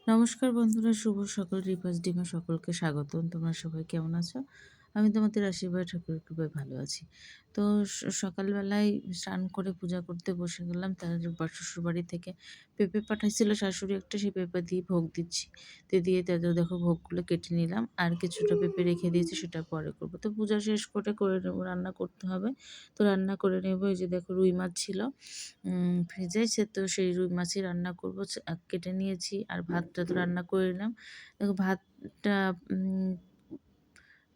নমস্কার বন্ধুরা, শুভ সকাল। রিপাস ডিমে সকলকে স্বাগতম। তোমরা সবাই কেমন আছো? আমি তোমাদের আশীর্বাদ ঠাকুরের কৃপায় ভালো আছি। তো সকালবেলায় স্নান করে পূজা করতে বসে গেলাম। তার শ্বশুরবাড়ি থেকে পেঁপে পাঠাইছিল শাশুড়ি একটা, সেই পেঁপে দিয়ে ভোগ দিচ্ছি। দিয়ে তাদের দেখো ভোগগুলো কেটে নিলাম। আর কিছুটা পেঁপে রেখে দিয়েছি, সেটা পরে করবো। তো পূজা শেষ করে নেবো, রান্না করতে হবে। তো রান্না করে নেবো। এই যে দেখো রুই মাছ ছিল ফ্রিজে, তো সেই রুই মাছই রান্না করবো। কেটে নিয়েছি আর ভাতটা তো রান্না করে নিলাম। দেখো ভাতটা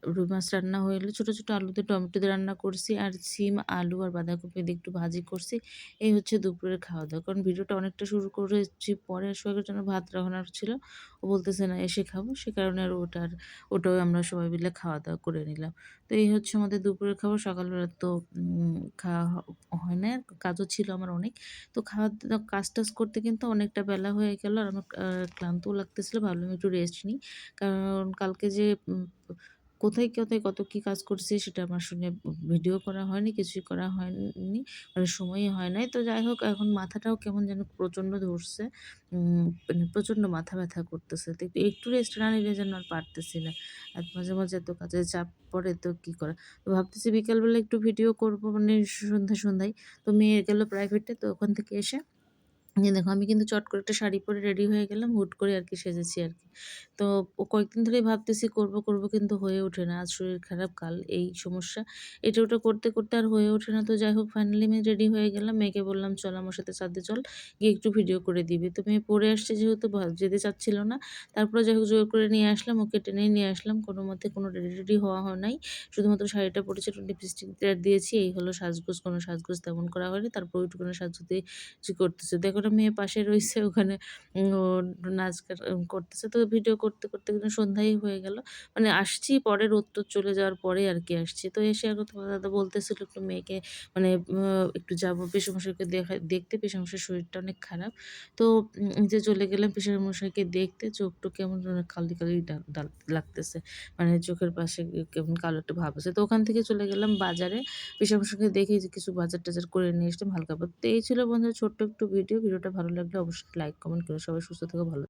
রুই মাছ রান্না হয়ে এলে ছোটো ছোটো আলু দিয়ে টমেটো দিয়ে রান্না করছি, আর সিম আলু আর বাঁধাকপি দিয়ে একটু ভাজি করছি। এই হচ্ছে দুপুরের খাওয়া দাওয়া। কারণ ভিডিওটা অনেকটা শুরু করেছি, পরে সোহাগের জন্য ভাত রান্নার ছিল, ও বলতেছে না এসে খাবো, সে কারণে আর ওটাও আমরা সবাই মিলে খাওয়া দাওয়া করে নিলাম। তো এই হচ্ছে আমাদের দুপুরের খাবার। সকালবেলা তো খাওয়া হয় না, কাজও ছিল আমার অনেক। তো খাওয়া দাওয়া কাজ টাজ করতে কিন্তু অনেকটা বেলা হয়ে গেল, আর আমার ক্লান্তও লাগতেছিল। ভাবলাম একটু রেস্ট নিই, কারণ কালকে যে কোথায় কত কি কাজ করছি সেটা আমার শুনে ভিডিও করা হয়নি, কিছুই করা হয়নি। মানে সময়ই হয় নাই। তো যাই হোক, এখন মাথাটাও কেমন যেন প্রচণ্ড ধরছে। মানে প্রচণ্ড মাথা ব্যথা করতেছে। তো একটু রেস্ট না নিলে যেন আর পারতেছি না। আর মাঝে এত কাজের চাপ পড়ে, তো কি করা? তো ভাবতেছি বিকালবেলা একটু ভিডিও করব, মানে সন্ধ্যায়। তো মেয়ে গেল প্রাইভেটে, তো ওখান থেকে এসে এই দেখো আমি কিন্তু চট করে একটা শাড়ি পরে রেডি হয়ে গেলাম। হুট করে আরকি সেজেছি আরকি। তো কয়েকদিন ধরেই ভাবতেছি করব কিন্তু হয়ে ওঠে না। আজ শরীর খারাপ, কাল এই সমস্যা। এটা ওটা করতে আর হয়ে ওঠে না। তো যাই হোক, ফাইনালি আমি রেডি হয়ে গেলাম। মেয়েকে বললাম, "চল আমার সাথে ছাদে চল। গিয়ে একটু ভিডিও করে দিবি।" তো মেয়ে পড়ে আসছে যেহেতু যেতে চাচ্ছিল না। তারপরে যাই হোক জোর করে নিয়ে আসলাম। ওকে টেনে নিয়ে আসলাম। কোনোমতে কোনো রেডি হওয়া নাই। শুধুমাত্র শাড়িটা পরেছি, একটু লিপস্টিক দিয়েছি। এই হলো সাজগোজ। কোনো সাজগোজ তেমন করা হয়নি। তারপর ওইটুকুনি সাজতে করতেছে। দেখো একটা মেয়ে পাশে রইছে, ওখানে ও নাচ গান করতেছে। তো ভিডিও করতে কিন্তু সন্ধ্যাই হয়ে গেল। মানে আসছি পরে, রোদ-টোদ চলে যাওয়ার পরে আরকি আসছি। তো এসে এখন তোমার দাদা বলতেছিল একটু মেয়েকে, মানে একটু যাবো পিসেমশাইকে দেখতে। পিসেমশাইয়ের শরীরটা অনেক খারাপ। তো এই যে চলে গেলাম পিসেমশাইকে দেখতে। চোখ-টোখ কেমন যেন কালি ডাল ডাল লাগতেছে। মানে চোখের পাশে কেমন কালো একটা ভাব আছে। তো ওখান থেকে চলে গেলাম বাজারে। পিসেমশাইকে দেখে যে কিছু বাজার-টাজার করে নিয়ে আসলাম হালকা পাতলা। তো এই ছিল বন্ধুরা ছোট্ট একটু ভিডিও। ভিডিওটা ভালো লাগলে অবশ্যই লাইক, কমেন্ট করো। সবাই সুস্থ থেকো, ভালো